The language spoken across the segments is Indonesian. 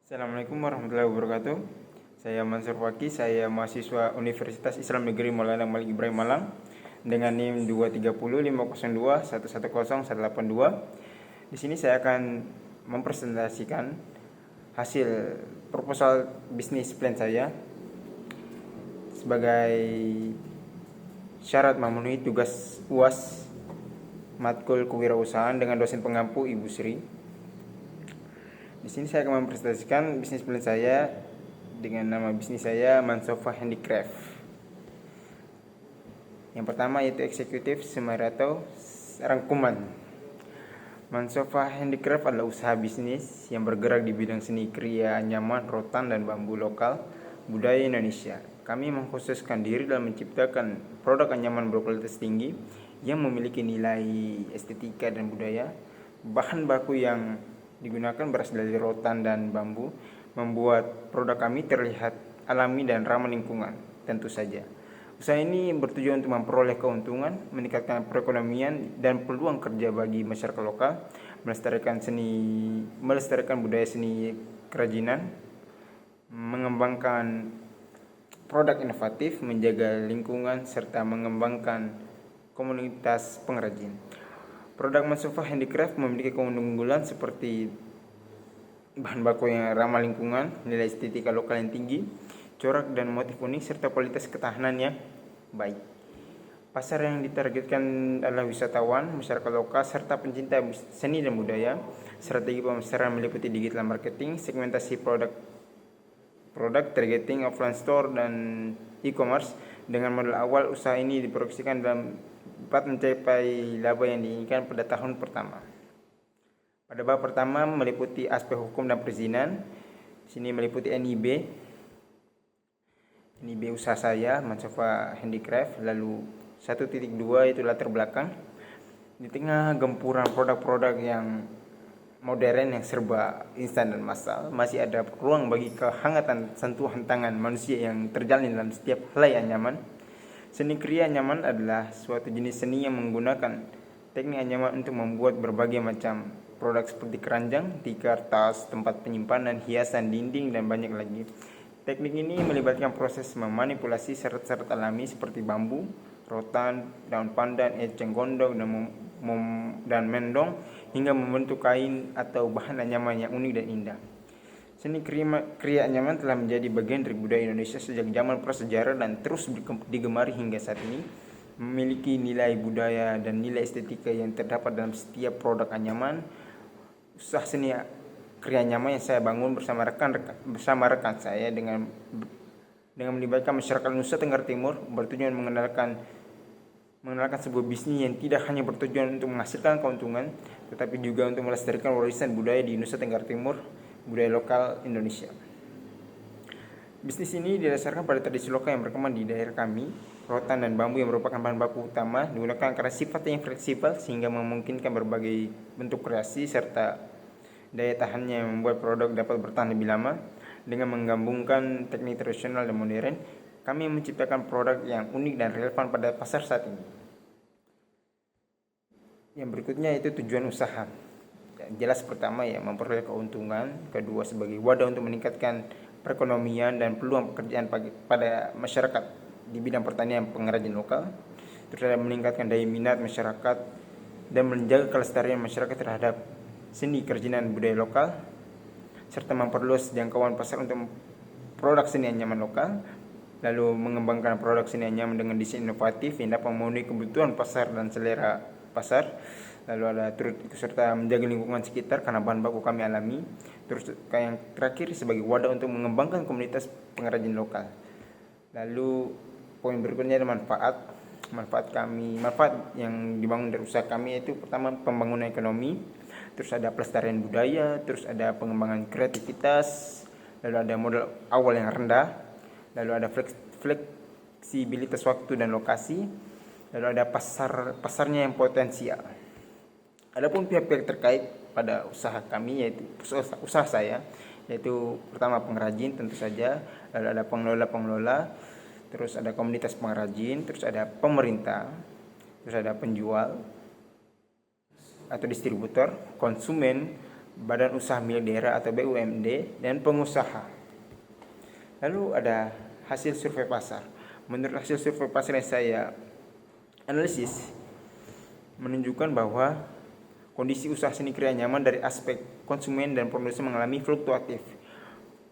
Assalamualaikum warahmatullahi wabarakatuh. Saya Mansur Fakih, saya mahasiswa Universitas Islam Negeri Maulana Malik Ibrahim Malang dengan NIM 2305021101182. Di sini saya akan mempresentasikan hasil proposal bisnis plan saya sebagai syarat memenuhi tugas UAS matkul kewirausahaan dengan dosen pengampu Ibu Sri. Di sini saya akan mempresentasikan bisnis plan saya dengan nama bisnis saya Mansofa Handicraft. Yang pertama yaitu eksekutif summary atau rangkuman. Mansofa Handicraft adalah usaha bisnis yang bergerak di bidang seni kriya, anyaman, rotan, dan bambu lokal budaya Indonesia. Kami mengkhususkan diri dalam menciptakan produk anyaman berkualitas tinggi yang memiliki nilai estetika dan budaya. Bahan baku yang digunakan berasal dari rotan dan bambu, membuat produk kami terlihat alami dan ramah lingkungan. Tentu saja, usaha ini bertujuan untuk memperoleh keuntungan, meningkatkan perekonomian dan peluang kerja bagi masyarakat lokal, melestarikan budaya seni kerajinan, mengembangkan produk inovatif, menjaga lingkungan, serta mengembangkan komunitas pengrajin. Produk Mansofa Handicraft memiliki keunggulan seperti bahan baku yang ramah lingkungan, nilai estetika lokal yang tinggi, corak dan motif unik, serta kualitas ketahanan yang baik. Pasar yang ditargetkan adalah wisatawan, masyarakat lokal, serta pencinta seni dan budaya. Strategi pemasaran meliputi digital marketing, segmentasi produk targeting offline store dan e-commerce. Dengan modal awal, usaha ini diproyeksikan dapat mencapai laba yang diinginkan pada tahun pertama. Pada bab pertama meliputi aspek hukum dan perizinan. Sini meliputi NIB usaha saya Mansofa Handicraft. Lalu 1.2 itu latar belakang. Di tengah gempuran produk-produk yang modern yang serba instan dan massal, masih ada ruang bagi kehangatan sentuhan tangan manusia yang terjalin dalam setiap helai anyaman. Seni kriya anyaman adalah suatu jenis seni yang menggunakan teknik anyaman untuk membuat berbagai macam produk seperti keranjang, tikar, tas, tempat penyimpanan, hiasan, dinding, dan banyak lagi. Teknik ini melibatkan proses memanipulasi syarat-syarat alami seperti bambu, rotan, daun pandan, eceng gondok, dan mendong hingga membentuk kain atau bahan anyaman yang unik dan indah. Seni kriya anyaman telah menjadi bagian dari budaya Indonesia sejak zaman prasejarah dan terus digemari hingga saat ini. Memiliki nilai budaya dan nilai estetika yang terdapat dalam setiap produk anyaman. Usaha seni kriya anyaman yang saya bangun bersama rekan saya dengan melibatkan masyarakat Nusa Tenggara Timur bertujuan mengenalkan sebuah bisnis yang tidak hanya bertujuan untuk menghasilkan keuntungan, tetapi juga untuk melestarikan warisan budaya di Nusa Tenggara Timur, budaya lokal Indonesia. Bisnis ini didasarkan pada tradisi lokal yang berkembang di daerah kami. Rotan dan bambu yang merupakan bahan baku utama digunakan karena sifatnya yang fleksibel sehingga memungkinkan berbagai bentuk kreasi serta daya tahannya yang membuat produk dapat bertahan lebih lama. Dengan menggabungkan teknik tradisional dan modern, kami menciptakan produk yang unik dan relevan pada pasar saat ini. Yang berikutnya itu tujuan usaha. Jelas pertama ya memperoleh keuntungan, kedua sebagai wadah untuk meningkatkan perekonomian dan peluang pekerjaan pada masyarakat di bidang pertanian pengrajin lokal, terus ada meningkatkan daya minat masyarakat dan menjaga kelestarian masyarakat terhadap seni kerajinan budaya lokal, serta memperluas jangkauan pasar untuk produk seni anyaman lokal, lalu mengembangkan produk seni anyaman dengan desain inovatif yang dapat memenuhi kebutuhan pasar dan selera pasar, lalu ada serta menjaga lingkungan sekitar karena bahan baku kami alami, terus yang terakhir sebagai wadah untuk mengembangkan komunitas pengrajin lokal. Lalu poin berikutnya ada manfaat yang dibangun dari usaha kami, yaitu pertama pembangunan ekonomi, terus ada pelestarian budaya, terus ada pengembangan kreativitas, lalu ada modal awal yang rendah, lalu ada fleksibilitas waktu dan lokasi, lalu ada pasarnya yang potensial. Adapun pihak-pihak terkait pada usaha kami, yaitu usaha saya, yaitu pertama pengrajin tentu saja, lalu ada pengelola, terus ada komunitas pengrajin, terus ada pemerintah, terus ada penjual atau distributor, konsumen, badan usaha milik daerah atau BUMD, dan pengusaha. Lalu ada hasil survei pasar. Menurut hasil survei pasar yang saya analisis, menunjukkan bahwa kondisi usaha seni kriya nyaman dari aspek konsumen dan produsen mengalami fluktuatif.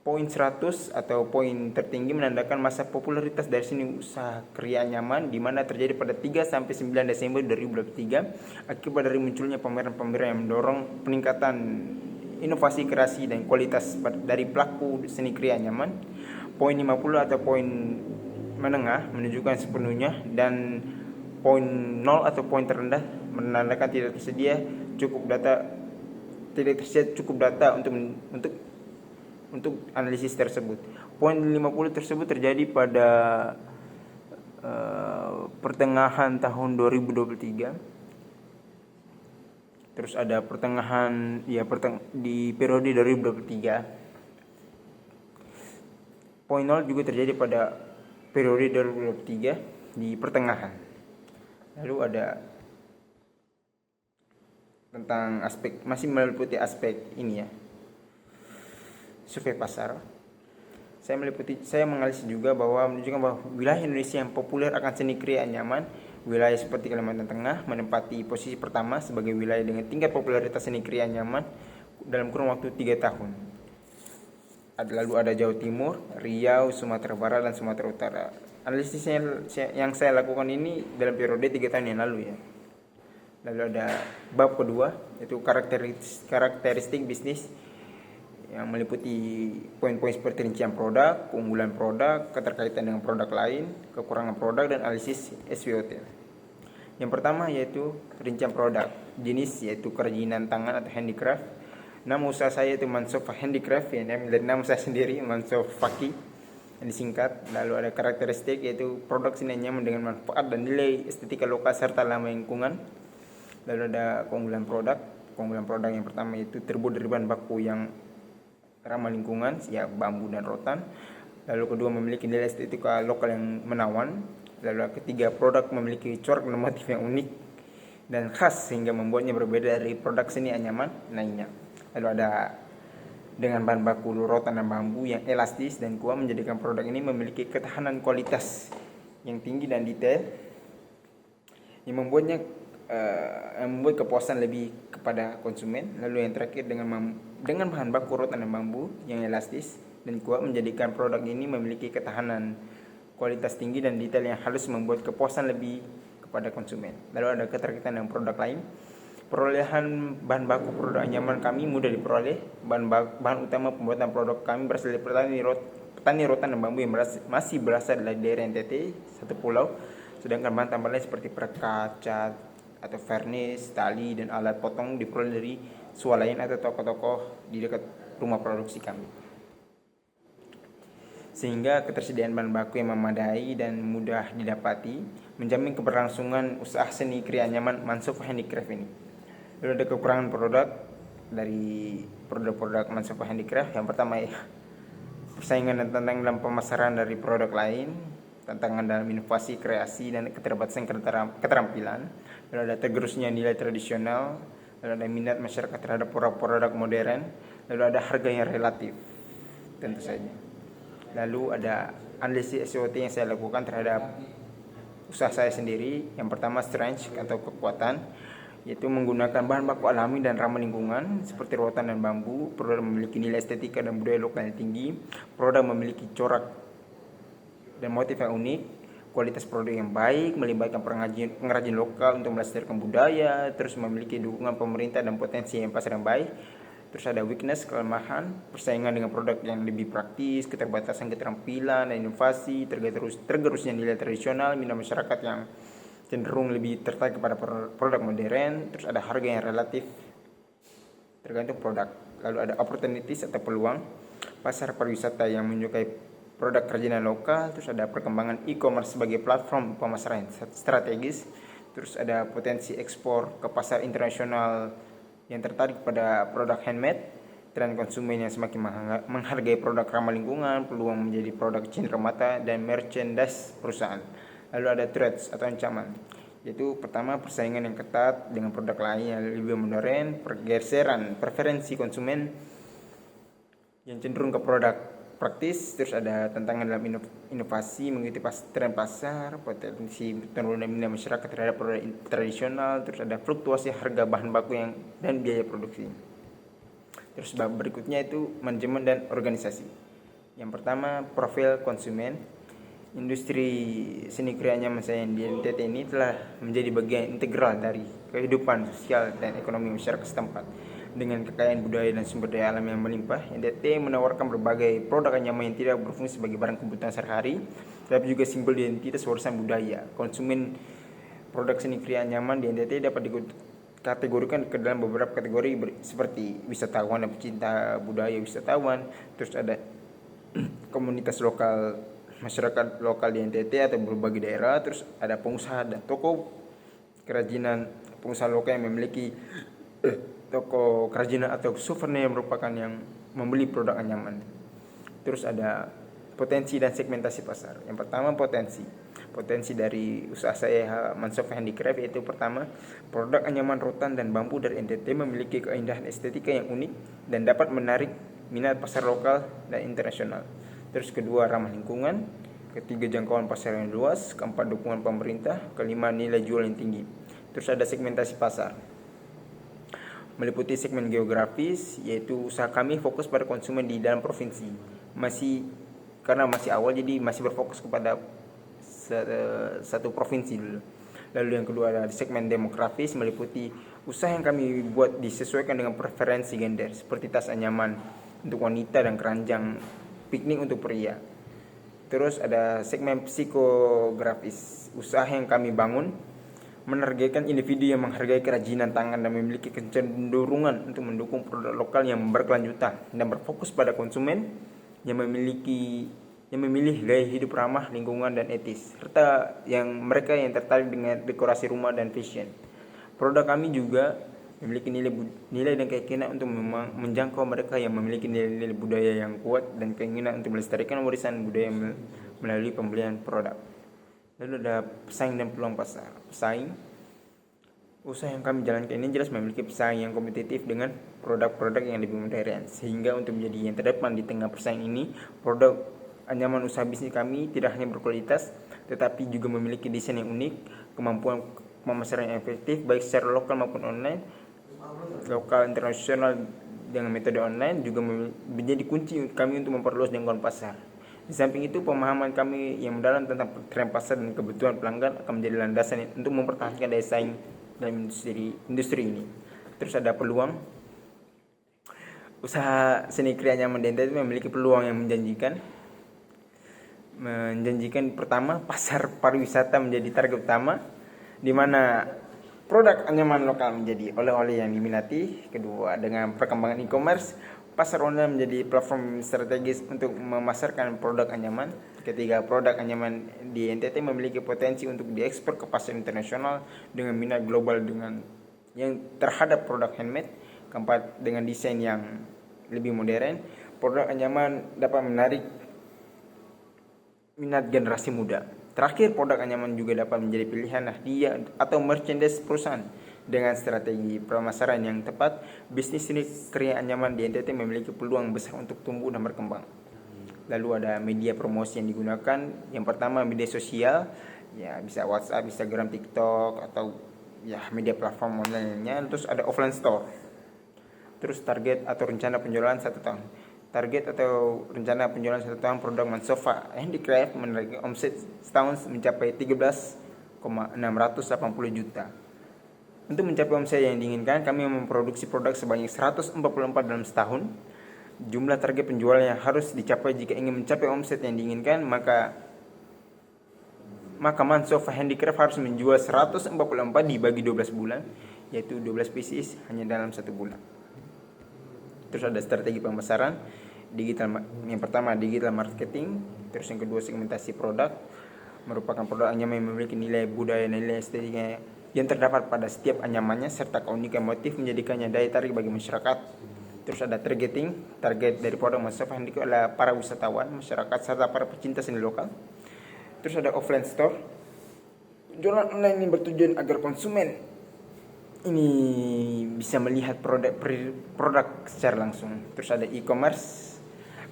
Poin 100 atau poin tertinggi menandakan masa popularitas dari seni usaha kriya nyaman di mana terjadi pada 3 sampai 9 Desember 2023 akibat dari munculnya pameran-pameran yang mendorong peningkatan inovasi, kreasi, dan kualitas dari pelaku seni kriya nyaman. Poin 50 atau poin menengah menunjukkan sepenuhnya, dan poin 0 atau poin terendah menandakan tidak tersedia cukup data untuk analisis tersebut. Poin 50 tersebut terjadi pada pertengahan tahun 2023. Terus ada di periode 2023. Poin 0 juga terjadi pada periode 2023 di pertengahan. Lalu ada tentang masih meliputi aspek ini ya, survei pasar. Saya menganalisis juga bahwa menunjukkan bahwa wilayah Indonesia yang populer akan seni kriya nyaman, wilayah seperti Kalimantan Tengah menempati posisi pertama sebagai wilayah dengan tingkat popularitas seni kriya nyaman dalam kurun waktu 3 tahun. Lalu ada Jawa Timur, Riau, Sumatera Barat, dan Sumatera Utara. Analisisnya yang saya lakukan ini dalam periode 3 tahun yang lalu ya. Lalu ada bab kedua, yaitu karakteristik bisnis, yang meliputi poin-poin seperti rincian produk, keunggulan produk, keterkaitan dengan produk lain, kekurangan produk, dan analisis SWOT. Yang pertama yaitu rincian produk, jenis yaitu kerajinan tangan atau handicraft. Nama usaha saya itu Mansofa Handicraft ya, dari nama saya sendiri Mansofa Faki yang disingkat. Lalu ada karakteristik yaitu produk seni nyaman dengan manfaat dan nilai estetika lokal serta ramah lingkungan. Lalu ada keunggulan produk. Keunggulan produk yang pertama itu terbuat dari bahan baku yang ramah lingkungan, ya bambu dan rotan. Lalu kedua memiliki nilai estetika lokal yang menawan. Lalu ketiga produk memiliki corak dan motif yang unik dan khas sehingga membuatnya berbeda dari produk seni anyaman lainnya. Lalu ada dengan bahan baku rotan dan bambu yang elastis dan kuat menjadikan produk ini memiliki ketahanan kualitas yang tinggi dan detail yang membuat kepuasan lebih kepada konsumen. Lalu yang terakhir dengan bahan baku rotan dan bambu yang elastis dan kuat menjadikan produk ini memiliki ketahanan kualitas tinggi dan detail yang halus membuat kepuasan lebih kepada konsumen. Lalu ada keterkaitan dengan produk lain. Perolehan bahan baku produk anyaman kami mudah diperoleh. Bahan utama pembuatan produk kami berasal dari petani rotan dan bambu yang masih berasal dari daerah NTT, satu pulau. Sedangkan bahan tambahan lain seperti perekat, cat, atau vernis, tali, dan alat potong diperoleh dari swalayan atau toko-toko di dekat rumah produksi kami. Sehingga ketersediaan bahan baku yang memadai dan mudah didapati menjamin keberlangsungan usaha seni kriya nyaman Mansofa Handicraft ini. Lalu ada kekurangan produk dari produk-produk Mansofa Handicraft. Yang pertama ya, persaingan dan tantangan dalam pemasaran dari produk lain, tantangan dalam inovasi, kreasi, dan keterbatasan keterampilan. Lalu ada tergerusnya nilai tradisional. Lalu ada minat masyarakat terhadap produk modern. Lalu ada harga yang relatif, tentu saja. Lalu ada analisis SWOT yang saya lakukan terhadap usaha saya sendiri. Yang pertama strength atau kekuatan, yaitu menggunakan bahan baku alami dan ramah lingkungan seperti rotan dan bambu. Produk memiliki nilai estetika dan budaya lokal yang tinggi. Produk memiliki corak dan motif yang unik. Kualitas produk yang baik, melibatkan pengrajin lokal untuk melestarikan budaya. Terus memiliki dukungan pemerintah dan potensi yang pasar yang baik. Terus ada weakness, kelemahan, persaingan dengan produk yang lebih praktis, keterbatasan keterampilan dan inovasi, tergerusnya nilai tradisional, minat masyarakat yang cenderung lebih tertarik kepada produk modern. Terus ada harga yang relatif tergantung produk. Lalu ada opportunities atau peluang, pasar pariwisata yang menyukai produk kerajinan lokal. Terus ada perkembangan e-commerce sebagai platform pemasaran strategis. Terus ada potensi ekspor ke pasar internasional yang tertarik pada produk handmade, tren konsumen yang semakin menghargai produk ramah lingkungan, peluang menjadi produk cenderamata, dan merchandise perusahaan. Lalu ada threats atau ancaman, yaitu pertama persaingan yang ketat dengan produk lain yang lebih modern, pergeseran preferensi konsumen yang cenderung ke produk praktis, terus ada tantangan dalam inovasi mengikuti tren pasar, potensi penurunan minat masyarakat terhadap produk tradisional, terus ada fluktuasi harga bahan baku dan biaya produksi. Terus bab berikutnya itu manajemen dan organisasi. Yang pertama profil konsumen. Industri seni kriya nyaman di NTT ini telah menjadi bagian integral dari kehidupan sosial dan ekonomi masyarakat setempat. Dengan kekayaan budaya dan sumber daya alam yang melimpah, NTT menawarkan berbagai produk anyaman yang tidak berfungsi sebagai barang kebutuhan sehari-hari, tapi juga simbol identitas warisan budaya. Konsumen produk seni kriya nyaman di NTT dapat dikategorikan ke dalam beberapa kategori seperti wisatawan dan pecinta budaya wisatawan, terus ada komunitas lokal, masyarakat lokal di NTT atau berbagai daerah, terus ada pengusaha dan toko kerajinan, pengusaha lokal yang memiliki toko kerajinan atau souvenir yang merupakan yang membeli produk anyaman. Terus ada potensi dan segmentasi pasar. Yang pertama potensi dari usaha saya Mansofa Handicraft, yaitu pertama produk anyaman rotan dan bambu dari NTT memiliki keindahan estetika yang unik dan dapat menarik minat pasar lokal dan internasional. Terus kedua ramah lingkungan, ketiga jangkauan pasar yang luas, keempat dukungan pemerintah, kelima nilai jual yang tinggi. Terus ada segmentasi pasar, meliputi segmen geografis, yaitu usaha kami fokus pada konsumen di dalam provinsi. Karena masih awal, jadi masih berfokus kepada satu provinsi dulu. Lalu yang kedua ada segmen demografis, meliputi usaha yang kami buat disesuaikan dengan preferensi gender, seperti tas anyaman untuk wanita dan keranjang piknik untuk pria. Terus ada segmen psikografis, usaha yang kami bangun menargetkan individu yang menghargai kerajinan tangan dan memiliki kecenderungan untuk mendukung produk lokal yang berkelanjutan dan berfokus pada konsumen yang memilih gaya hidup ramah lingkungan dan etis, serta mereka yang tertarik dengan dekorasi rumah dan fashion. Produk kami juga memiliki nilai dan keyakinan untuk menjangkau mereka yang memiliki nilai budaya yang kuat dan keinginan untuk melestarikan warisan budaya melalui pembelian produk. Lalu ada pesaing dan peluang pasar. Pesaing, usaha yang kami jalankan ini jelas memiliki pesaing yang kompetitif dengan produk-produk yang lebih modern, sehingga untuk menjadi yang terdepan di tengah pesaing ini, produk anyaman usaha bisnis kami tidak hanya berkualitas, tetapi juga memiliki desain yang unik, kemampuan pemasaran yang efektif baik secara lokal maupun online, lokal internasional dengan metode online juga menjadi kunci kami untuk memperluas jangkauan pasar. Di samping itu, pemahaman kami yang mendalam tentang tren pasar dan kebutuhan pelanggan akan menjadi landasan untuk mempertahankan daya saing dalam industri ini. Terus ada peluang. Usaha seni kriya nyaman di NTT memiliki peluang yang menjanjikan. Pertama, pasar pariwisata menjadi target utama, di mana produk anyaman lokal menjadi oleh-oleh yang diminati. Kedua, dengan perkembangan e-commerce, pasar online menjadi platform strategis untuk memasarkan produk anyaman. Ketiga, produk anyaman di NTT memiliki potensi untuk diekspor ke pasar internasional dengan minat global yang terhadap produk handmade. Keempat, dengan desain yang lebih modern, produk anyaman dapat menarik minat generasi muda. Terakhir, produk anyaman juga dapat menjadi pilihan hadiah atau merchandise perusahaan. Dengan strategi pemasaran yang tepat, bisnis seni kriya anyaman di NTT memiliki peluang besar untuk tumbuh dan berkembang. Lalu ada media promosi yang digunakan. Yang pertama, media sosial, ya bisa WhatsApp, Instagram, TikTok, atau ya media platform online-nya. Terus ada offline store. Terus target atau rencana penjualan 1 tahun. Target atau rencana penjualan 1 tahun produk Mansofa Handicraft menargetkan omset setahun mencapai 13,680 juta. Untuk mencapai omset yang diinginkan, kami memproduksi produk sebanyak 144 dalam setahun. Jumlah target penjualan yang harus dicapai jika ingin mencapai omset yang diinginkan, maka Mansofa Handicraft harus menjual 144 dibagi 12 bulan, yaitu 12 pieces hanya dalam 1 bulan. Terus ada strategi pemasaran, yang pertama digital marketing, terus yang kedua segmentasi produk, merupakan produk anyaman yang memiliki nilai budaya dan nilai estetika yang terdapat pada setiap anyamannya, serta keunikan motif menjadikannya daya tarik bagi masyarakat. Terus ada targeting, target dari produk Mansofa Handicraft adalah para wisatawan, masyarakat, serta para pecinta seni lokal. Terus ada offline store. Penjualan online ini bertujuan agar konsumen ini bisa melihat produk secara langsung. Terus ada e-commerce,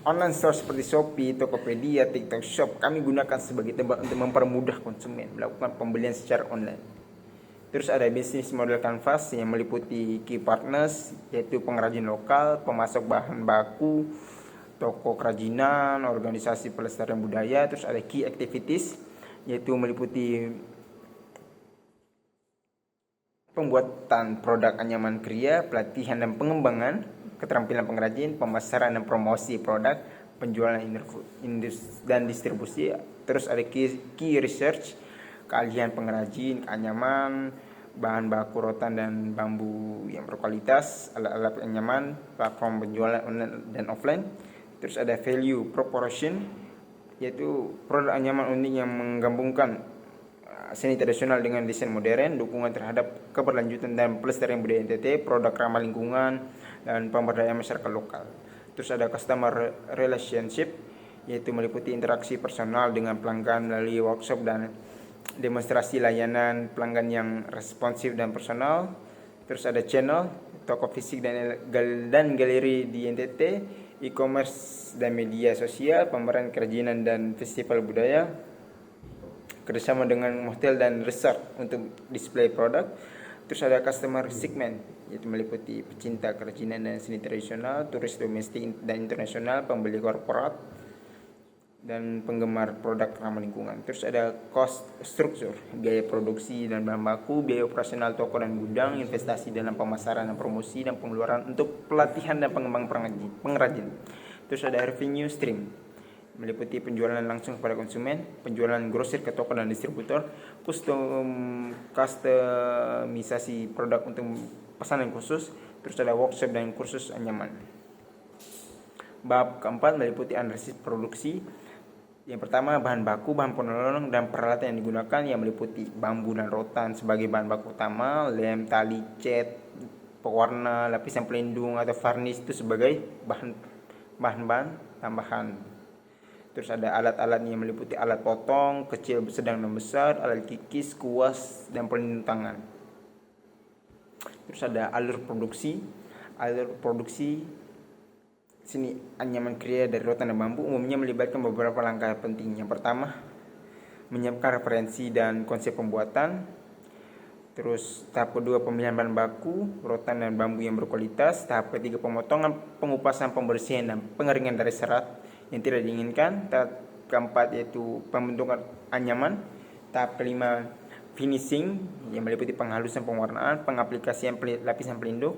online store seperti Shopee, Tokopedia, TikTok Shop kami gunakan sebagai tempat untuk mempermudah konsumen melakukan pembelian secara online. Terus ada bisnis model canvas yang meliputi key partners, yaitu pengrajin lokal, pemasok bahan baku, toko kerajinan, organisasi pelestarian budaya. Terus ada key activities, yaitu meliputi pembuatan produk anyaman kriya, pelatihan dan pengembangan keterampilan pengrajin, pemasaran dan promosi produk, penjualan dan distribusi. Terus ada key research, keahlian pengrajin, anyaman, bahan baku rotan dan bambu yang berkualitas, alat-alat anyaman, platform penjualan online dan offline. Terus ada value proposition, yaitu produk anyaman unik yang menggabungkan seni tradisional dengan desain modern, dukungan terhadap keberlanjutan dan pelestarian budaya NTT, produk ramah lingkungan, dan pemberdayaan masyarakat lokal. Terus ada customer relationship, yaitu meliputi interaksi personal dengan pelanggan melalui workshop dan demonstrasi layanan pelanggan yang responsif dan personal. Terus ada channel, toko fisik dan galeri di NTT, e-commerce dan media sosial, pameran kerajinan dan festival budaya, kerjasama dengan hotel dan resort untuk display produk. Terus ada customer segment, yaitu meliputi pecinta kerajinan dan seni tradisional, turis domestik dan internasional, pembeli korporat, dan penggemar produk ramah lingkungan. Terus ada cost structure, biaya produksi dan bahan baku, biaya operasional toko dan gudang, investasi dalam pemasaran dan promosi, dan pengeluaran untuk pelatihan dan pengembangan pengrajin. Terus ada revenue stream, meliputi penjualan langsung kepada konsumen, penjualan grosir ke toko dan distributor, kustomisasi produk untuk pesanan khusus. Terus ada workshop dan kursus anyaman. Bab keempat meliputi analisis produksi. Yang pertama, bahan baku, bahan penolong, dan peralatan yang digunakan, yang meliputi bambu dan rotan sebagai bahan baku utama, lem, tali, cat, pewarna, lapisan pelindung atau varnish itu sebagai bahan tambahan. Terus ada alat-alat yang meliputi alat potong, kecil, sedang, dan besar, alat kikis, kuas, dan pelindung tangan. Terus ada alur produksi. Alur produksi sini anyaman kriya dari rotan dan bambu umumnya melibatkan beberapa langkah penting. Yang pertama, menyiapkan referensi dan konsep pembuatan. Terus tahap kedua, pemilihan bahan baku, rotan dan bambu yang berkualitas. Tahap ketiga, pemotongan, pengupasan, pembersihan, dan pengeringan dari serat yang tidak diinginkan. Tahap keempat yaitu pembentukan anyaman. Tahap kelima, finishing yang meliputi penghalusan, pewarnaan, pengaplikasian lapisan pelindung.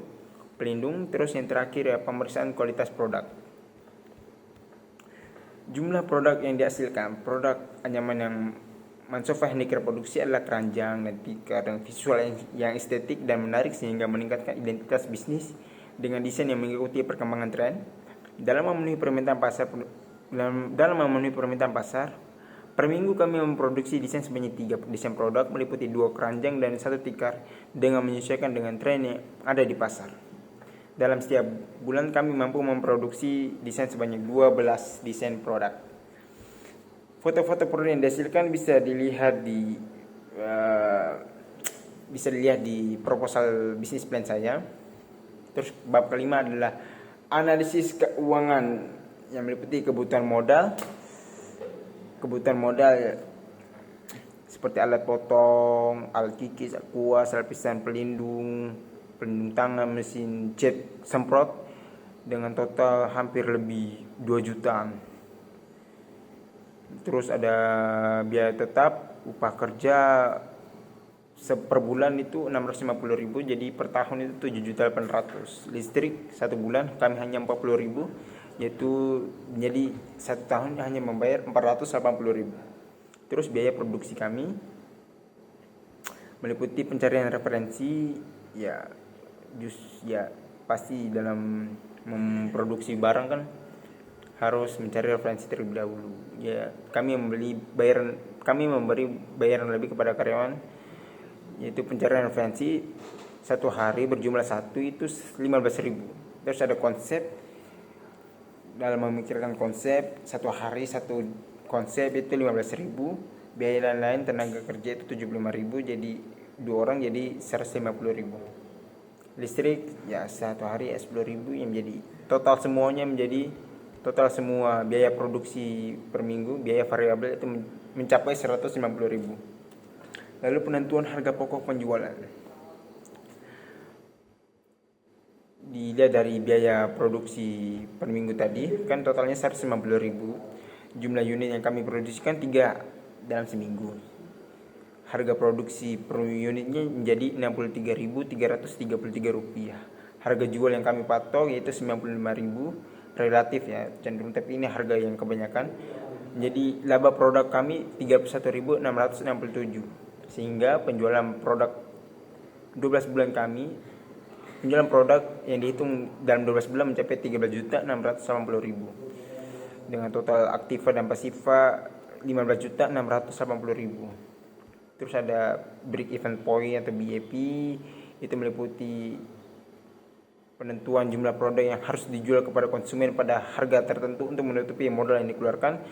Terus yang terakhir ya pemeriksaan kualitas produk. Jumlah produk yang dihasilkan, produk anyaman yang Mansofa Handicraft produksi adalah keranjang dan tikar dengan visual yang estetik dan menarik sehingga meningkatkan identitas bisnis dengan desain yang mengikuti perkembangan tren. Dalam memenuhi permintaan pasar, per minggu kami memproduksi desain sebanyak 3 desain produk meliputi 2 keranjang dan 1 tikar dengan menyesuaikan dengan tren yang ada di pasar. Dalam setiap bulan kami mampu memproduksi desain sebanyak 12 desain produk. Foto-foto produk yang dihasilkan bisa dilihat di proposal bisnis plan saya. Terus bab kelima adalah analisis keuangan yang meliputi kebutuhan modal seperti alat potong, alat kikis, kuas, lapisan pelindung tangan, mesin cat semprot dengan total hampir lebih 2 jutaan. Terus ada biaya tetap, upah kerja per bulan itu 650.000, jadi per tahun itu 7.800.000. Listrik 1 bulan kami hanya 40.000, yaitu jadi 1 tahun hanya membayar 480.000. Terus biaya produksi kami meliputi pencarian referensi, ya pasti dalam memproduksi barang kan harus mencari referensi terlebih dahulu. Ya, kami memberi bayaran lebih kepada karyawan, yaitu pencarian referensi 1 hari berjumlah 1 itu 15.000. Terus ada konsep, dalam memikirkan konsep 1 hari 1 konsep itu 15.000. Biaya lain-lain tenaga kerja itu 75.000, jadi 2 orang jadi 150.000. Listrik ya satu hari ya 10.000, yang menjadi total semuanya, menjadi total semua biaya produksi per minggu, biaya variabel itu mencapai 150.000. Lalu penentuan harga pokok penjualan. Dilihat dari biaya produksi per minggu tadi, kan totalnya 150.000. Jumlah unit yang kami produksikan 3 dalam seminggu. Harga produksi per unitnya menjadi Rp63.333. Harga jual yang kami patok yaitu 95.000, relatif ya cenderung, tapi ini harga yang kebanyakan. Jadi laba produk kami 31.667, sehingga penjualan produk 12 bulan kami, penjualan produk yang dihitung dalam 12 bulan mencapai 13.680.000, dengan total aktiva dan pasiva 15.680.000. Terus ada break even point atau BEP, itu meliputi penentuan jumlah produk yang harus dijual kepada konsumen pada harga tertentu untuk menutupi modal yang dikeluarkan,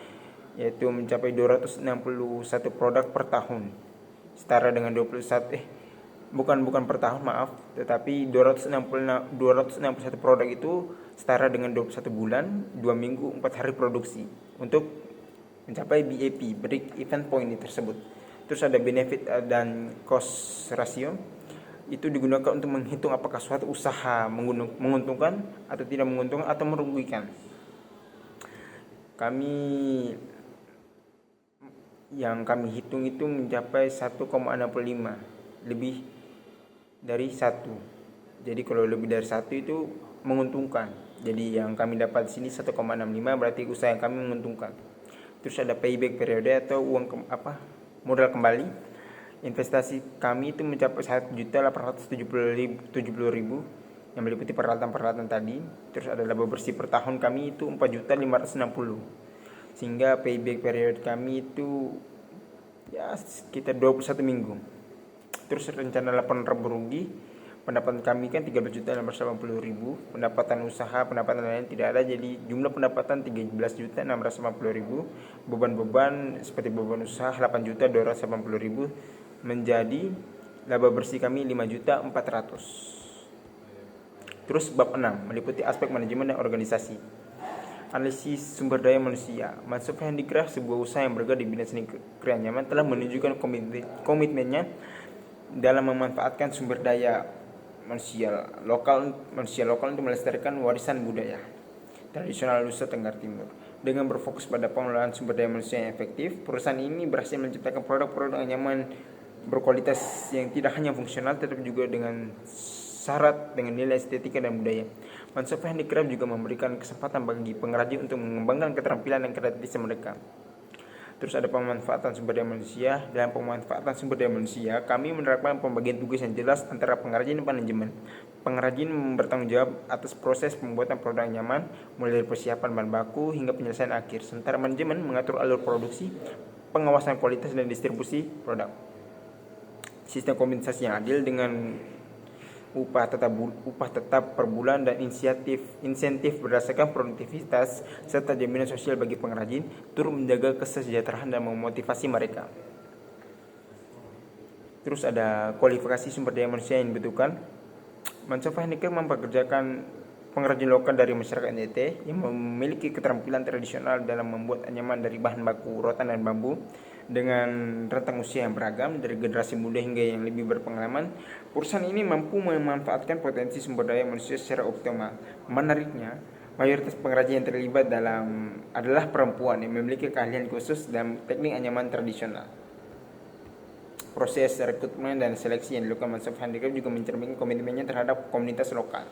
yaitu mencapai 261 produk per tahun, setara dengan bukan per tahun, maaf, tetapi 261 produk itu setara dengan 21 bulan, 2 minggu, 4 hari produksi untuk mencapai BEP, break even point tersebut. Terus ada benefit dan cost ratio, itu digunakan untuk menghitung apakah suatu usaha menguntungkan atau tidak menguntungkan atau merugikan. Yang kami hitung itu mencapai 1,65, lebih dari 1. Jadi kalau lebih dari 1 itu menguntungkan. Jadi yang kami dapat di sini 1,65, berarti usaha yang kami menguntungkan. Terus ada payback periode atau modal kembali. Investasi kami itu mencapai 1.870.000 yang meliputi peralatan-peralatan tadi. Terus ada laba bersih per tahun kami itu 4.560, sehingga payback period kami itu ya sekitar 21 minggu. Terus rencana laporan raba rugi, pendapatan kami kan 13.680.000, pendapatan usaha, pendapatan lain tidak ada, jadi jumlah pendapatan 13.680.000, beban-beban seperti beban usaha 8.280.000, menjadi laba bersih kami 5.400.000. Terus bab 6 meliputi aspek manajemen dan organisasi. Analisis sumber daya manusia. Mansofa Handicraft, sebuah usaha yang bergerak di bidang seni keranyaman, telah menunjukkan komitmennya dalam memanfaatkan sumber daya manusia lokal untuk melestarikan warisan budaya tradisional Nusa Tenggara Timur. Dengan berfokus pada pengelolaan sumber daya manusia yang efektif, perusahaan ini berhasil menciptakan produk-produk nyaman berkualitas yang tidak hanya fungsional tetapi juga dengan syarat dengan nilai estetika dan budaya. Mansofa Handicraft juga memberikan kesempatan bagi pengrajin untuk mengembangkan keterampilan dan kreativitas mereka. Terus ada pemanfaatan sumber daya manusia. Dalam pemanfaatan sumber daya manusia, kami menerapkan pembagian tugas yang jelas antara pengrajin dan manajemen. Pengrajin bertanggung jawab atas proses pembuatan produk nyaman, mulai dari persiapan bahan baku hingga penyelesaian akhir. Sementara manajemen mengatur alur produksi, pengawasan kualitas dan distribusi produk. Sistem kompensasi yang adil dengan upah tetap per bulan dan insentif berdasarkan produktivitas serta jaminan sosial bagi pengrajin turut menjaga kesejahteraan dan memotivasi mereka. Terus ada kualifikasi sumber daya manusia yang dibutuhkan. Mansofa Handicraft mempekerjakan pengrajin lokal dari masyarakat NTT yang memiliki keterampilan tradisional dalam membuat anyaman dari bahan baku rotan dan bambu dengan rentang usia yang beragam dari generasi muda hingga yang lebih berpengalaman. Perusahaan ini mampu memanfaatkan potensi sumber daya manusia secara optimal. Menariknya, mayoritas pengrajin yang terlibat adalah perempuan yang memiliki keahlian khusus dalam teknik anyaman tradisional. Proses rekrutmen dan seleksi yang dilakukan Mansofa Handicraft juga mencerminkan komitmennya terhadap komunitas lokal.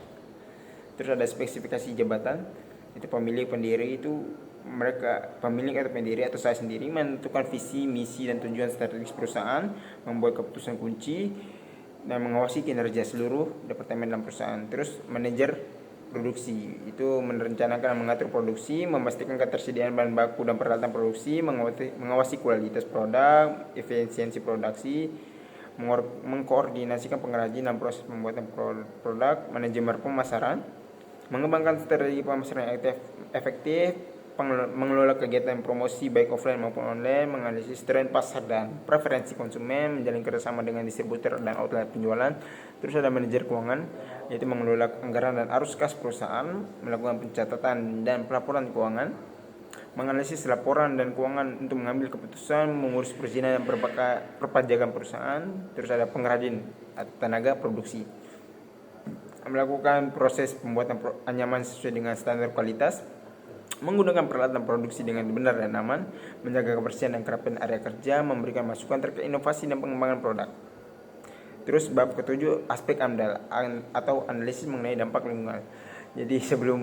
Terus ada spesifikasi jabatan, itu pemilik pendiri atau saya sendiri menentukan visi, misi dan tujuan strategis perusahaan, membuat keputusan kunci dan mengawasi kinerja seluruh departemen dalam perusahaan. Terus manajer produksi, itu merencanakan dan mengatur produksi, memastikan ketersediaan bahan baku dan peralatan produksi, mengawasi kualitas produk, efisiensi produksi, mengkoordinasikan pengrajin dalam proses pembuatan produk, manajemen pemasaran, mengembangkan strategi pemasaran yang efektif, mengelola kegiatan promosi baik offline maupun online, menganalisis tren pasar dan preferensi konsumen, menjalin kerjasama dengan distributor dan outlet penjualan. Terus ada manajer keuangan, yaitu mengelola anggaran dan arus kas perusahaan, melakukan pencatatan dan pelaporan keuangan, menganalisis laporan dan keuangan untuk mengambil keputusan, mengurus perizinan dan perpajakan perusahaan. Terus ada pengrajin atau tenaga produksi, melakukan proses pembuatan anyaman sesuai dengan standar kualitas, menggunakan peralatan produksi dengan benar dan aman, menjaga kebersihan dan kerapian area kerja, memberikan masukan terkait inovasi dan pengembangan produk. Terus bab ketujuh, aspek AMDAL atau analisis mengenai dampak lingkungan. Jadi sebelum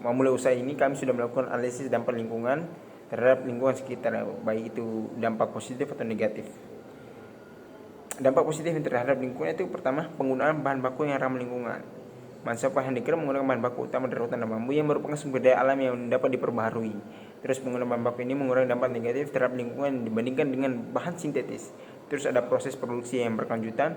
memulai usaha ini kami sudah melakukan analisis dampak lingkungan terhadap lingkungan sekitar, baik itu dampak positif atau negatif. Dampak positif terhadap lingkungan itu pertama, penggunaan bahan baku yang ramah lingkungan. Mansapa Handicraft menggunakan bahan baku utama dari rotan dan bambu yang merupakan sumber daya alam yang dapat diperbaharui. Terus penggunaan bahan baku ini mengurangi dampak negatif terhadap lingkungan dibandingkan dengan bahan sintetis. Terus ada proses produksi yang berkelanjutan.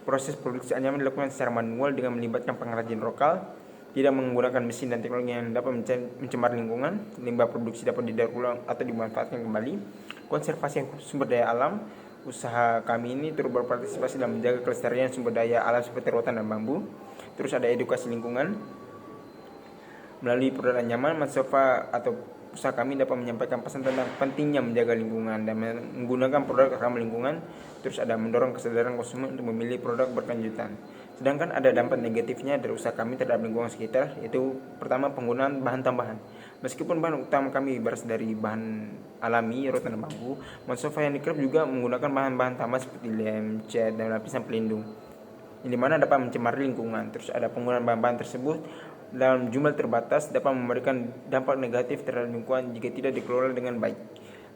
Proses produksi anyaman dilakukan secara manual dengan melibatkan pengrajin lokal, tidak menggunakan mesin dan teknologi yang dapat mencemar lingkungan. Limbah produksi dapat didaur ulang atau dimanfaatkan kembali. Konservasi sumber daya alam. Usaha kami ini turut berpartisipasi dalam menjaga kelestarian sumber daya alam seperti rotan dan bambu. Terus ada edukasi lingkungan. Melalui produk anyaman, Mansofa atau usaha kami dapat menyampaikan pesan tentang pentingnya menjaga lingkungan dan menggunakan produk ramah lingkungan. Terus ada mendorong kesadaran konsumen untuk memilih produk berkelanjutan. Sedangkan ada dampak negatifnya dari usaha kami terhadap lingkungan sekitar, yaitu pertama, penggunaan bahan tambahan. Meskipun bahan utama kami berasal dari bahan alami, rotan dan bambu, Mansofa Handicraft juga menggunakan bahan-bahan tambah seperti lem, cat, dan lapisan pelindung, yang dimana dapat mencemari lingkungan. Terus ada penggunaan bahan-bahan tersebut dalam jumlah terbatas dapat memberikan dampak negatif terhadap lingkungan jika tidak dikelola dengan baik.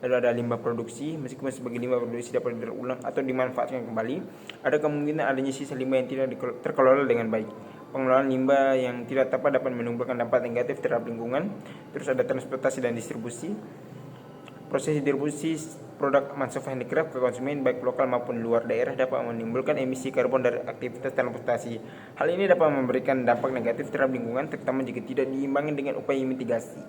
Lalu ada limbah produksi, meskipun sebagai limbah produksi dapat didaur ulang atau dimanfaatkan kembali, ada kemungkinan adanya sisa limbah yang tidak terkelola dengan baik. Pengelolaan limbah yang tidak tepat dapat menimbulkan dampak negatif terhadap lingkungan. Terus ada transportasi dan distribusi. Proses distribusi produk Mansofa Handicraft ke konsumen baik lokal maupun luar daerah dapat menimbulkan emisi karbon dari aktivitas transportasi. Hal ini dapat memberikan dampak negatif terhadap lingkungan, terutama jika tidak diimbangi dengan upaya mitigasi.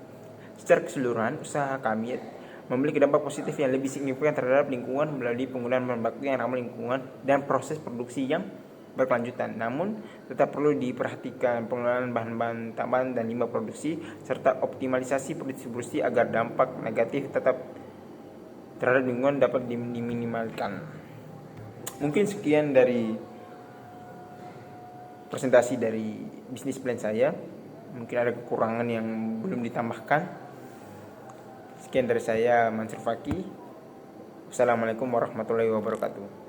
Secara keseluruhan, usaha kami memiliki dampak positif yang lebih signifikan terhadap lingkungan melalui penggunaan bahan baku yang ramah lingkungan dan proses produksi yang berkelanjutan. Namun, tetap perlu diperhatikan pengelolaan bahan-bahan tambahan dan limbah produksi serta optimalisasi distribusi agar dampak negatif tetap terhadap lingkungan dapat diminimalkan. Mungkin sekian dari presentasi dari bisnis plan saya. Mungkin ada kekurangan yang belum ditambahkan. Sekian dari saya, Mansur Faki. Wassalamualaikum warahmatullahi wabarakatuh.